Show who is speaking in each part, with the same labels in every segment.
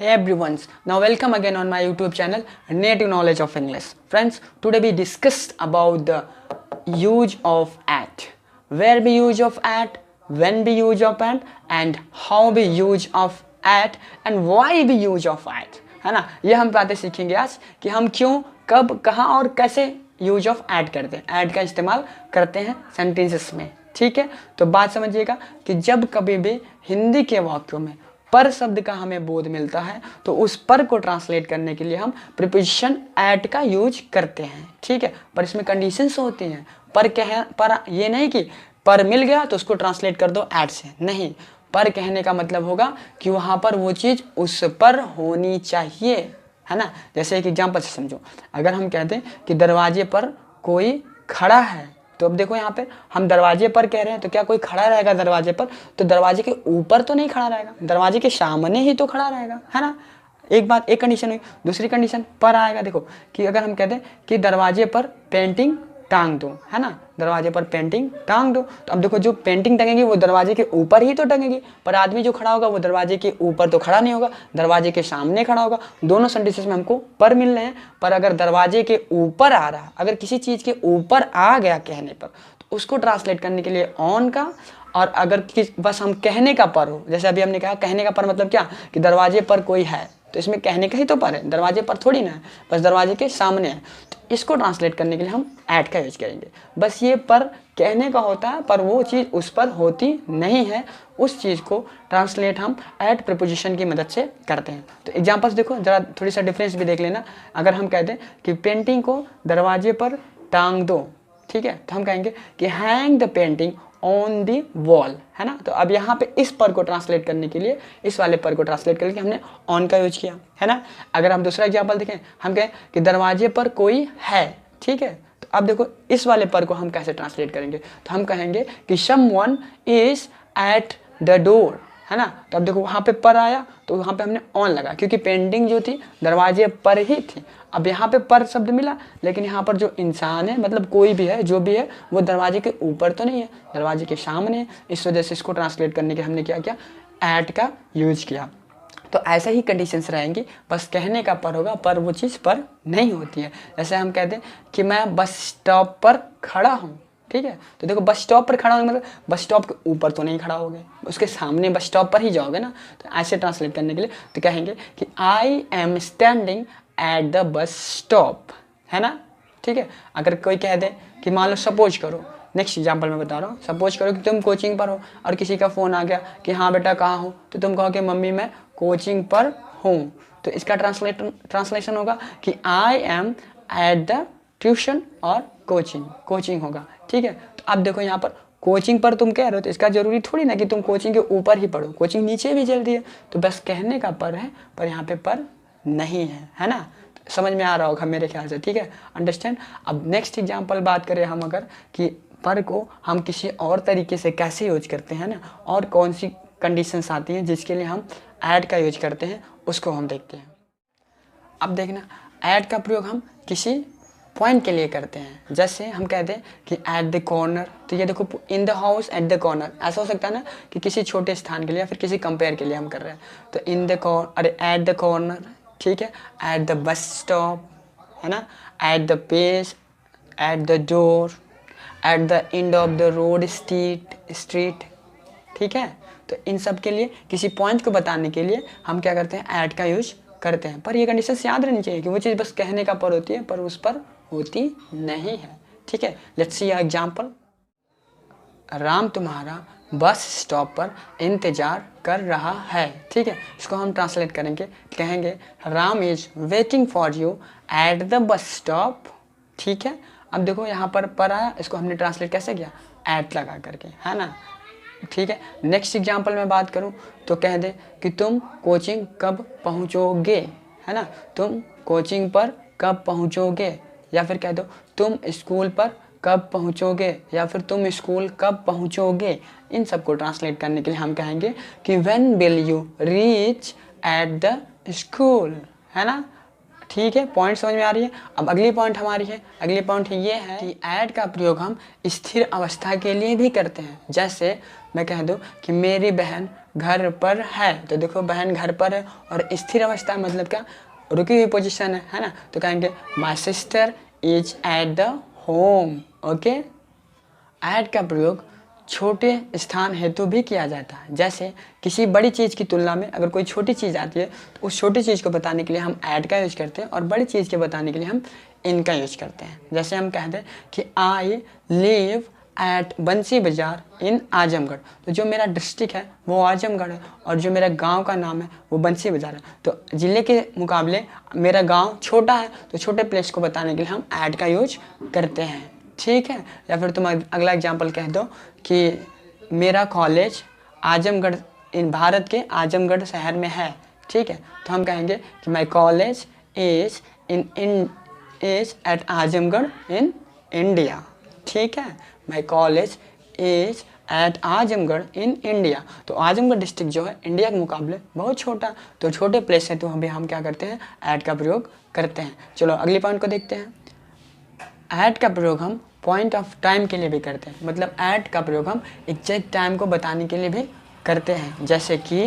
Speaker 1: Hey everyone, now welcome again on my YouTube channel Native Knowledge of English. Friends, today we discussed about the use of at, where we use of at, when we use of at, and how we use of at and why we use of at, है ना। ये हम बातें सीखेंगे आज कि हम क्यों, कब, कहाँ और कैसे यूज ऑफ ऐड करते हैं, ऐड का इस्तेमाल करते हैं सेंटेंसेस में। ठीक है, तो बात समझिएगा कि जब कभी भी हिंदी के वाक्यों में पर शब्द का हमें बोध मिलता है तो उस पर को ट्रांसलेट करने के लिए हम प्रीपोजिशन एट का यूज करते हैं। ठीक है, पर इसमें कंडीशंस होती हैं। पर ये नहीं कि पर मिल गया तो उसको ट्रांसलेट कर दो एट से, नहीं। पर कहने का मतलब होगा कि वहाँ पर वो चीज़ उस पर होनी चाहिए, है ना। जैसे एक एग्जाम्पल से समझो, अगर हम कहते हैं कि दरवाजे पर कोई खड़ा है, तो अब देखो यहाँ पे हम दरवाजे पर कह रहे हैं तो क्या कोई खड़ा रहेगा दरवाजे पर? तो दरवाजे के ऊपर तो नहीं खड़ा रहेगा, दरवाजे के सामने ही तो खड़ा रहेगा, है ना। एक बात, एक कंडीशन हुई। दूसरी कंडीशन पर आएगा, देखो कि अगर हम कहते हैं कि दरवाजे पर पेंटिंग टांग दो, है ना, दरवाजे पर पेंटिंग टांग दो, तो अब देखो जो पेंटिंग टंगेगी वो दरवाजे के ऊपर ही तो टंगेगी, पर आदमी जो खड़ा होगा वो दरवाजे के ऊपर तो खड़ा नहीं होगा, दरवाजे के सामने खड़ा होगा। दोनों सेंटेंसेस में हमको पर मिल रहे हैं, पर अगर दरवाजे के ऊपर आ रहा, अगर किसी चीज़ के ऊपर आ गया कहने पर, तो उसको ट्रांसलेट करने के लिए ऑन का, और अगर बस हम कहने का पर हो, जैसे अभी हमने कहा कहने का पर मतलब क्या कि दरवाजे पर कोई है, तो इसमें कहने का ही तो पर है, दरवाजे पर थोड़ी ना है, बस दरवाजे के सामने है। तो इसको ट्रांसलेट करने के लिए हम ऐट का यूज करेंगे। बस ये पर कहने का होता है, पर वो चीज़ उस पर होती नहीं है, उस चीज़ को ट्रांसलेट हम ऐट प्रीपोजिशन की मदद से करते हैं। तो एग्जांपल्स देखो, ज़रा थोड़ी सा डिफरेंस भी देख लेना। अगर हम कहते हैं कि पेंटिंग को दरवाजे पर टांग दो, ठीक है, तो हम कहेंगे कि hang the painting on the wall, है ना। तो अब यहाँ पे इस पर को ट्रांसलेट करने के लिए, इस वाले पर को ट्रांसलेट करके हमने ऑन का यूज किया, है ना। अगर हम दूसरा एग्जाम्पल देखें, हम कहें कि दरवाजे पर कोई है, ठीक है, तो अब देखो इस वाले पर को हम कैसे ट्रांसलेट करेंगे, तो हम कहेंगे कि someone is at the door, है ना। तो अब देखो वहाँ पे पर आया तो वहाँ पे हमने ऑन लगा, क्योंकि पेंटिंग जो थी दरवाजे पर ही थी। अब यहाँ पे पर शब्द मिला, लेकिन यहाँ पर जो इंसान है, मतलब कोई भी है, जो भी है, वो दरवाजे के ऊपर तो नहीं है, दरवाजे के सामने है। इस वजह से इसको ट्रांसलेट करने के हमने क्या किया, ऐट का यूज किया। तो ऐसे ही कंडीशंस रहेंगी, बस कहने का पर होगा, पर वो चीज़ पर नहीं होती है। जैसे हम कहते हैं कि मैं बस स्टॉप पर खड़ा हूँ, ठीक है, तो देखो बस स्टॉप पर खड़ा होगा मतलब बस स्टॉप के ऊपर तो नहीं खड़ा होगे, उसके सामने बस स्टॉप पर ही जाओगे ना। तो ऐसे ट्रांसलेट करने के लिए तो कहेंगे कि I am standing at the bus stop, है ना। ठीक है, अगर कोई कह दे कि मान लो, सपोज करो, नेक्स्ट एग्जाम्पल मैं बता रहा हूँ, सपोज करो कि तुम कोचिंग पर हो और किसी का फ़ोन आ गया कि हाँ बेटा कहाँ हो, तो तुम कहो कि मम्मी मैं कोचिंग पर हूँ। तो इसका ट्रांसलेशन होगा कि I am at the tuition और कोचिंग होगा। ठीक है, तो अब देखो यहाँ पर कोचिंग पर तुम कह रहे हो, तो इसका जरूरी थोड़ी ना कि तुम कोचिंग के ऊपर ही पढ़ो, कोचिंग नीचे भी चलती है। तो बस कहने का पर है, पर यहाँ पे पर नहीं है ना। तो समझ में आ रहा होगा मेरे ख्याल से, ठीक है, अंडरस्टैंड। अब नेक्स्ट एग्जाम्पल बात करें हम, अगर कि पर को हम किसी और तरीके से कैसे यूज करते हैं ना, और कौन सी कंडीशंस आती हैं जिसके लिए हम ऐड का यूज करते हैं, उसको हम देखते हैं। अब देखना, ऐड का प्रयोग हम किसी पॉइंट के लिए करते हैं। जैसे हम कहते हैं कि एट द कॉर्नर, तो ये देखो in the house at the corner, ऐसा हो सकता है ना कि किसी छोटे स्थान के लिए या फिर किसी कंपेयर के लिए हम कर रहे हैं। तो इन द अरे एट द कॉर्नर, ठीक है, एट द बस स्टॉप, है ना, at the page, at the door, at the end of the road street, ठीक है। तो इन सब के लिए किसी पॉइंट को बताने के लिए हम क्या करते हैं, एट का यूज करते हैं। पर ये कंडीशंस याद रहनी चाहिए कि वो चीज़ बस कहने का पर होती है, पर उस पर होती नहीं है। ठीक है, लेट्स सी एग्जांपल। राम तुम्हारा बस स्टॉप पर इंतजार कर रहा है, ठीक है। इसको हम ट्रांसलेट करेंगे, कहेंगे Ram is waiting for you at the bus stop, ठीक है। अब देखो यहाँ पर आया, इसको हमने ट्रांसलेट कैसे किया, ऐट लगा करके, है ना। ठीक है, नेक्स्ट एग्जाम्पल में बात करूं तो कह दे कि तुम कोचिंग कब पहुंचोगे, है ना, तुम कोचिंग पर कब पहुंचोगे, या फिर कह दो तुम स्कूल पर कब पहुंचोगे, या फिर तुम स्कूल कब पहुंचोगे। इन सब को ट्रांसलेट करने के लिए हम कहेंगे कि when will you reach at the school, है ना। ठीक है, पॉइंट समझ में आ रही है। अब अगली पॉइंट हमारी है, अगली पॉइंट ये है कि ऐड का प्रयोग हम स्थिर अवस्था के लिए भी करते हैं। जैसे मैं कह दूँ कि मेरी बहन घर पर है, तो देखो बहन घर पर है, और स्थिर अवस्था मतलब क्या, रुकी हुई पोजीशन है ना, तो कहेंगे my sister is at the home. Okay. At का प्रयोग छोटे स्थान हेतु भी किया जाता है। जैसे किसी बड़ी चीज़ की तुलना में अगर कोई छोटी चीज़ आती है तो उस छोटी चीज़ को बताने के लिए हम एट का यूज करते हैं, और बड़ी चीज़ के बताने के लिए हम इन का यूज करते हैं। जैसे हम कहते हैं कि आई लिव एट बंसी बाजार इन आजमगढ़, तो जो मेरा डिस्ट्रिक्ट है वो आजमगढ़ है, और जो मेरा गांव का नाम है वो बंसी बाजार है। तो ज़िले के मुकाबले मेरा गांव छोटा है, तो छोटे प्लेस को बताने के लिए हम एट का यूज करते हैं। ठीक है। या फिर तुम अगला एग्जाम्पल कह दो कि मेरा कॉलेज आजमगढ़, इन भारत के आजमगढ़ शहर में है। ठीक है, तो हम कहेंगे कि my college is is at Azamgarh in India. ठीक है, my college is at Azamgarh in India. तो आजमगढ़ डिस्ट्रिक्ट जो है इंडिया के मुकाबले बहुत छोटा, तो छोटे प्लेस है तो हम क्या करते हैं, एट का प्रयोग करते हैं। चलो अगली पॉइंट को देखते हैं। एट का प्रयोग हम पॉइंट ऑफ टाइम के लिए भी करते हैं, मतलब एट का प्रयोग हम एग्जैक्ट टाइम को बताने के लिए भी करते हैं। जैसे कि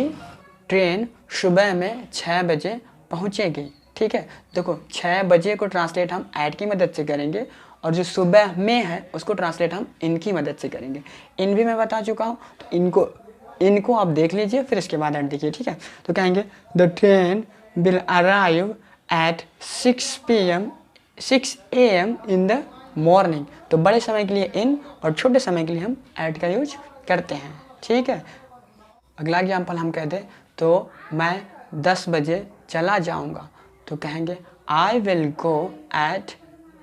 Speaker 1: ट्रेन सुबह में 6 बजे पहुँचेगी। ठीक है, देखो 6 बजे को ट्रांसलेट हम एट की मदद से करेंगे, और जो सुबह में है उसको ट्रांसलेट हम इन की मदद से करेंगे। इन भी मैं बता चुका हूँ, तो इनको आप देख लीजिए, फिर इसके बाद एट देखिए। ठीक है, तो कहेंगे the train will arrive at 6 AM in the morning. तो बड़े समय के लिए इन और छोटे समय के लिए हम एट का यूज करते हैं। ठीक है, अगला एग्जाम्पल हम कहते हैं तो मैं 10 बजे चला जाऊंगा, तो कहेंगे I will go at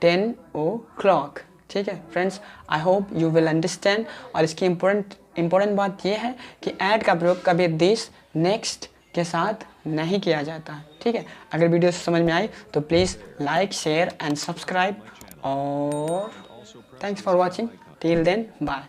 Speaker 1: 10 o'clock। ठीक है friends, I hope you will understand. और इसकी इम्पोर्टेंट बात यह है कि एट का प्रयोग कभी दिस नेक्स्ट के साथ नहीं किया जाता है। ठीक है, अगर वीडियो समझ में आई तो please like share and subscribe, और thanks for watching. Till then bye.